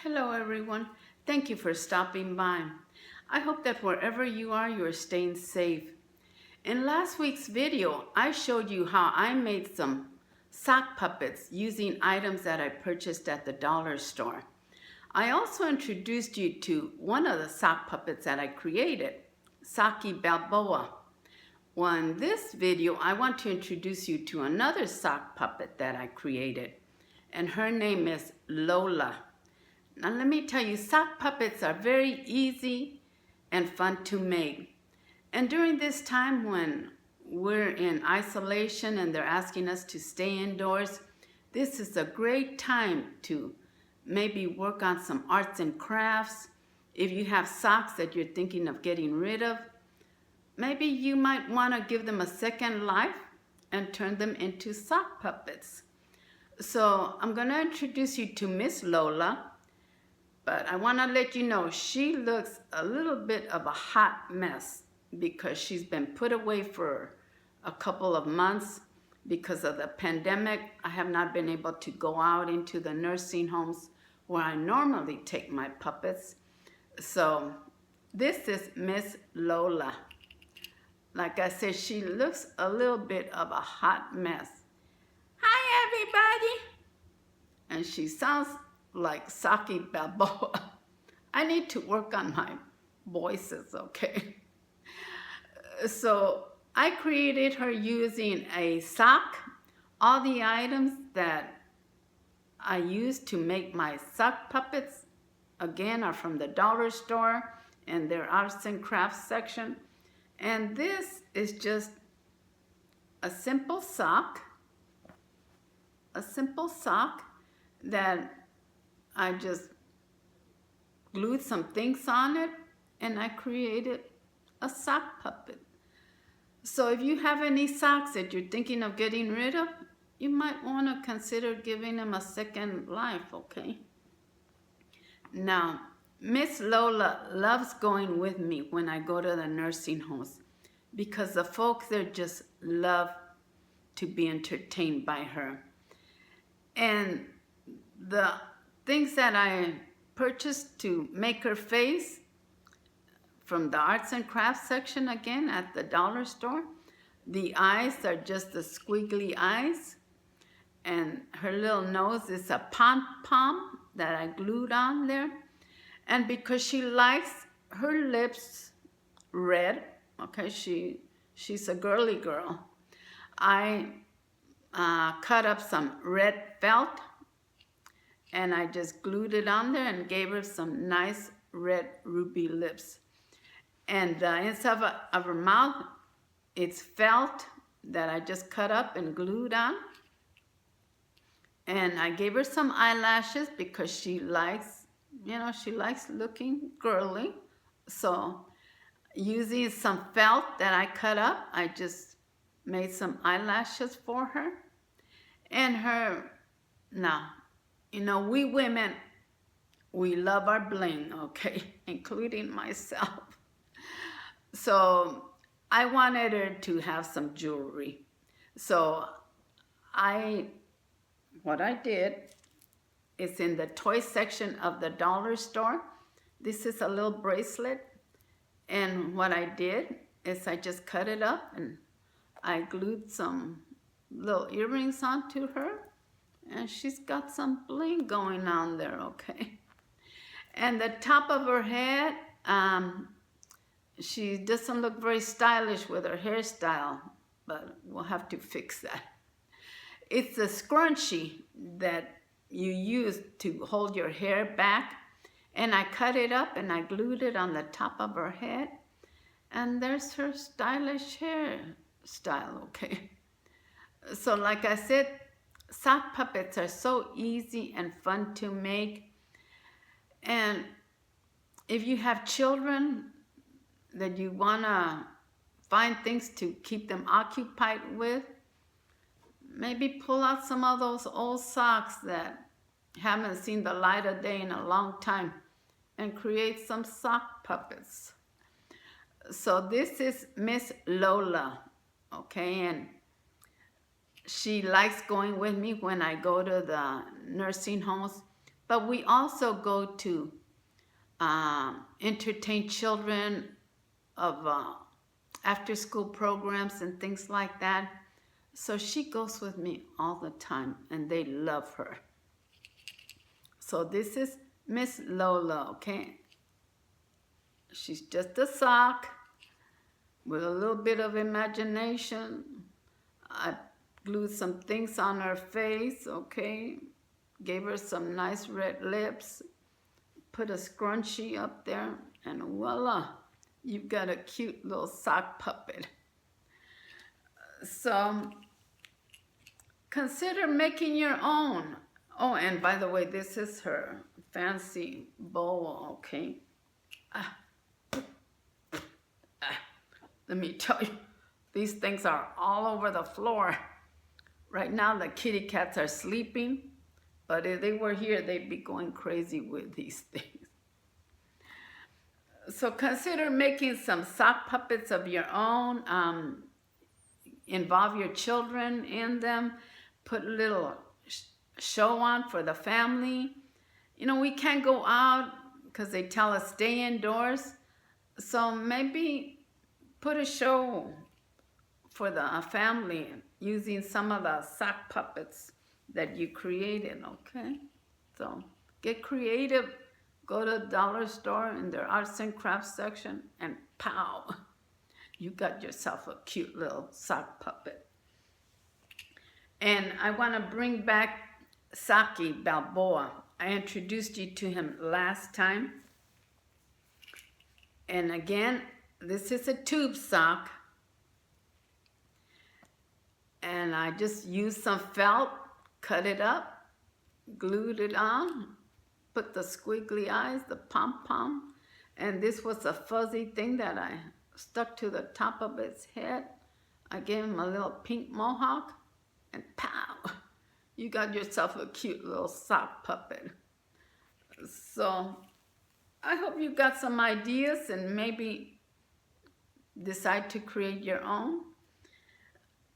Hello everyone. Thank you for stopping by. I hope that wherever you are staying safe. In last week's video, I showed you how I made some sock puppets using items that I purchased at the dollar store. I also introduced you to one of the sock puppets that I created, Saki Balboa. Well, in this video, I want to introduce you to another sock puppet that I created, and her name is Lola. Now let me tell you, sock puppets are very easy and fun to make. And during this time when we're in isolation and they're asking us to stay indoors, this is a great time to maybe work on some arts and crafts. If you have socks that you're thinking of getting rid of, maybe you might want to give them a second life and turn them into sock puppets. So I'm going to introduce you to Miss Lola. But I want to let you know she looks a little bit of a hot mess because she's been put away for a couple of months because of the pandemic. I have not been able to go out into the nursing homes where I normally take my puppets. So this is Miss Lola. Like I said, she looks a little bit of a hot mess. Hi, everybody. And she sounds like Saki Balboa. I need to work on my voices, okay? So I created her using a sock. All the items that I used to make my sock puppets, again, are from the dollar store and their arts and crafts section. And this is just a simple sock that I just glued some things on it and I created a sock puppet. So if you have any socks that you're thinking of getting rid of, you might want to consider giving them a second life, okay? Now, Miss Lola loves going with me when I go to the nursing homes because the folks there just love to be entertained by her. And the things that I purchased to make her face from the arts and crafts section again at the dollar store. The eyes are just the squiggly eyes, and her little nose is a pom-pom that I glued on there. And because she likes her lips red, okay, she's a girly girl, I cut up some red felt and I just glued it on there and gave her some nice red ruby lips. And inside of her mouth, it's felt that I just cut up and glued on. And I gave her some eyelashes because she likes, she likes looking girly. So using some felt that I cut up, I just made some eyelashes for her. And now, we women, we love our bling, okay, including myself. So I wanted her to have some jewelry. So what I did is in the toy section of the dollar store. This is a little bracelet. And what I did is I just cut it up and I glued some little earrings onto her. And she's got some bling going on there, okay? And the top of her head, she doesn't look very stylish with her hairstyle, but we'll have to fix that. It's a scrunchie that you use to hold your hair back. And I cut it up and I glued it on the top of her head. And there's her stylish hairstyle, okay? So like I said, sock puppets are so easy and fun to make. And if you have children that you want to find things to keep them occupied with, maybe pull out some of those old socks that haven't seen the light of day in a long time and create some sock puppets. So this is Miss Lola, okay? And she likes going with me when I go to the nursing homes But we also go to entertain children of after-school programs and things like that. So she goes with me all the time, and they love her. So this is Miss Lola, okay? She's just a sock with a little bit of imagination. I glued some things on her face, okay? Gave her some nice red lips. Put a scrunchie up there, and voila, you've got a cute little sock puppet. So consider making your own. Oh, and by the way, this is her fancy boa, okay? Let me tell you, these things are all over the floor. Right now, the kitty cats are sleeping, but if they were here, they'd be going crazy with these things. So consider making some sock puppets of your own. Involve your children in them. Put a little show on for the family. You know, we can't go out because they tell us stay indoors. So maybe put a show for the family using some of the sock puppets that you created, okay? So get creative. Go to the dollar store in their arts and crafts section, and pow, you got yourself a cute little sock puppet. And I want to bring back Saki Balboa. I introduced you to him last time. And again, this is a tube sock. And I just used some felt, cut it up, glued it on, put the squiggly eyes, the pom-pom, and this was a fuzzy thing that I stuck to the top of its head. I gave him a little pink mohawk, and pow, you got yourself a cute little sock puppet. So I hope you got some ideas and maybe decide to create your own.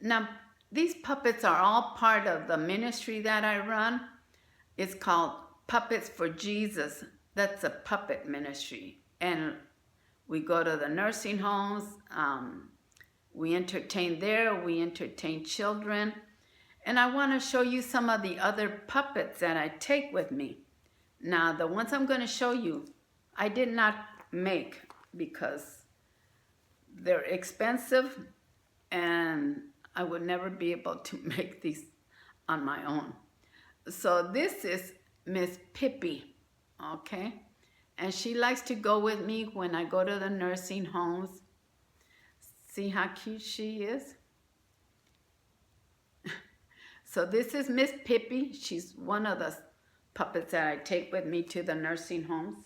Now, these puppets are all part of the ministry that I run. It's called Puppets for Jesus. That's a puppet ministry. And we go to the nursing homes. We entertain there. We entertain children. And I want to show you some of the other puppets that I take with me. Now, the ones I'm going to show you, I did not make because they're expensive and I would never be able to make these on my own. So this is Miss Pippi, okay? And she likes to go with me when I go to the nursing homes. See how cute she is? So this is Miss Pippi. She's one of the puppets that I take with me to the nursing homes.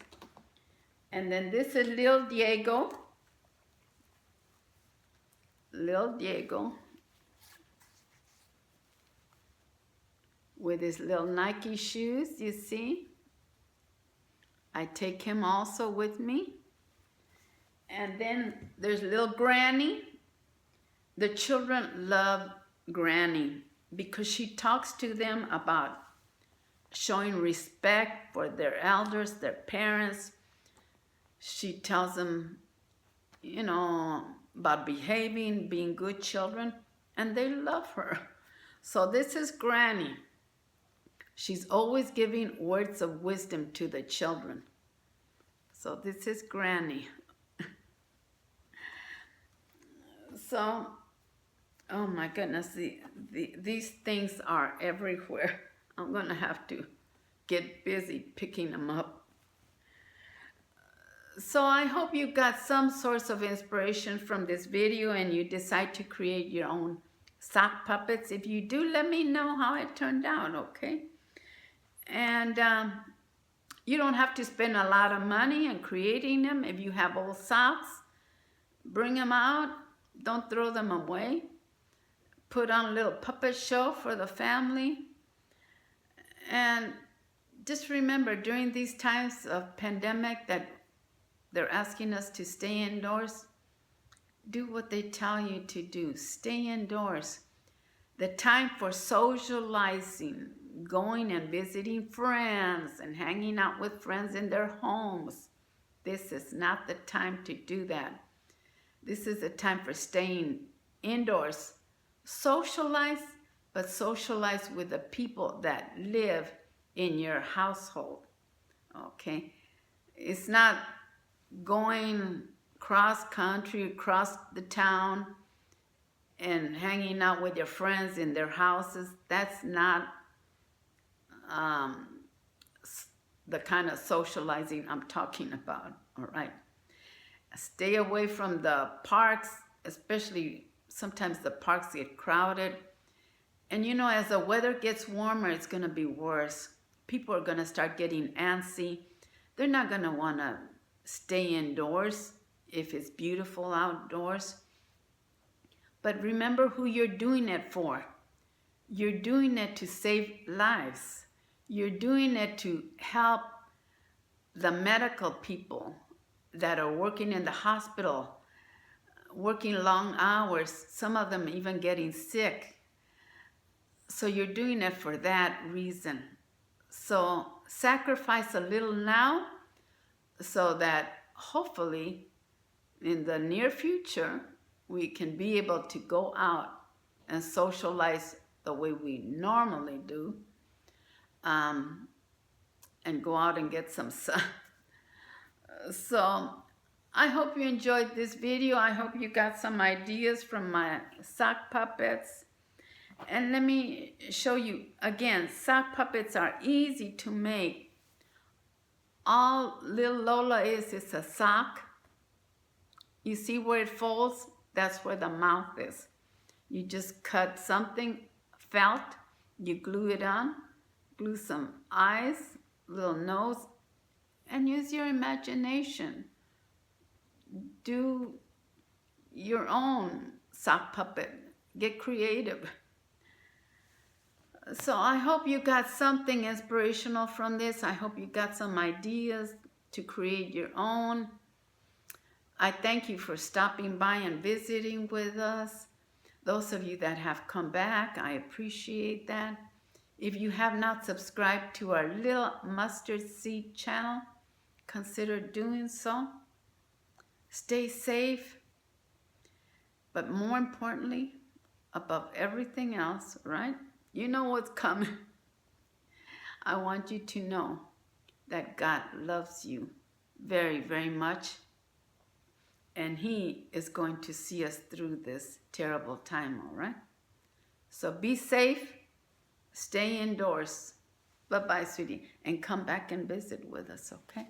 And then this is Lil Diego. Lil Diego. With his little Nike shoes, you see. I take him also with me. And then there's little Granny. The children love Granny because she talks to them about showing respect for their elders, their parents. She tells them, you know, about behaving, being good children, and they love her. So this is Granny. She's always giving words of wisdom to the children. So this is Granny. So, oh my goodness, these things are everywhere. I'm going to have to get busy picking them up. So I hope you got some source of inspiration from this video and you decide to create your own sock puppets. If you do, let me know how it turned out, okay? And you don't have to spend a lot of money in creating them. If you have old socks, bring them out. Don't throw them away. Put on a little puppet show for the family. And just remember, during these times of pandemic that they're asking us to stay indoors, do what they tell you to do. Stay indoors. The time for socializing, going and visiting friends and hanging out with friends in their homes. This is not the time to do that. This is the time for staying indoors. Socialize, but socialize with the people that live in your household. Okay? It's not going cross country, across the town, and hanging out with your friends in their houses. That's not the kind of socializing I'm talking about, all right? Stay away from the parks, especially sometimes the parks get crowded. And you know, as the weather gets warmer, it's going to be worse. People are going to start getting antsy. They're not going to want to stay indoors if it's beautiful outdoors. But remember who you're doing it for. You're doing it to save lives. You're doing it to help the medical people that are working in the hospital, working long hours, some of them even getting sick. So you're doing it for that reason. So sacrifice a little now so that hopefully in the near future, we can be able to go out and socialize the way we normally do, and go out and get some sun. So I hope you enjoyed this video. I hope you got some ideas from my sock puppets. And let me show you again, sock puppets are easy to make. All little Lola is a sock. You see where it folds? That's where the mouth is. You just cut something felt, you glue it on, glue some eyes, little nose, and use your imagination. Do your own sock puppet. Get creative. So I hope you got something inspirational from this. I hope you got some ideas to create your own. I thank you for stopping by and visiting with us. Those of you that have come back, I appreciate that. If you have not subscribed to our Little Mustard Seed channel, consider doing so. Stay safe, but more importantly, above everything else, right? You know what's coming. I want you to know that God loves you very, very much. And He is going to see us through this terrible time, all right? So be safe. Stay indoors. Bye-bye, sweetie. And come back and visit with us, okay?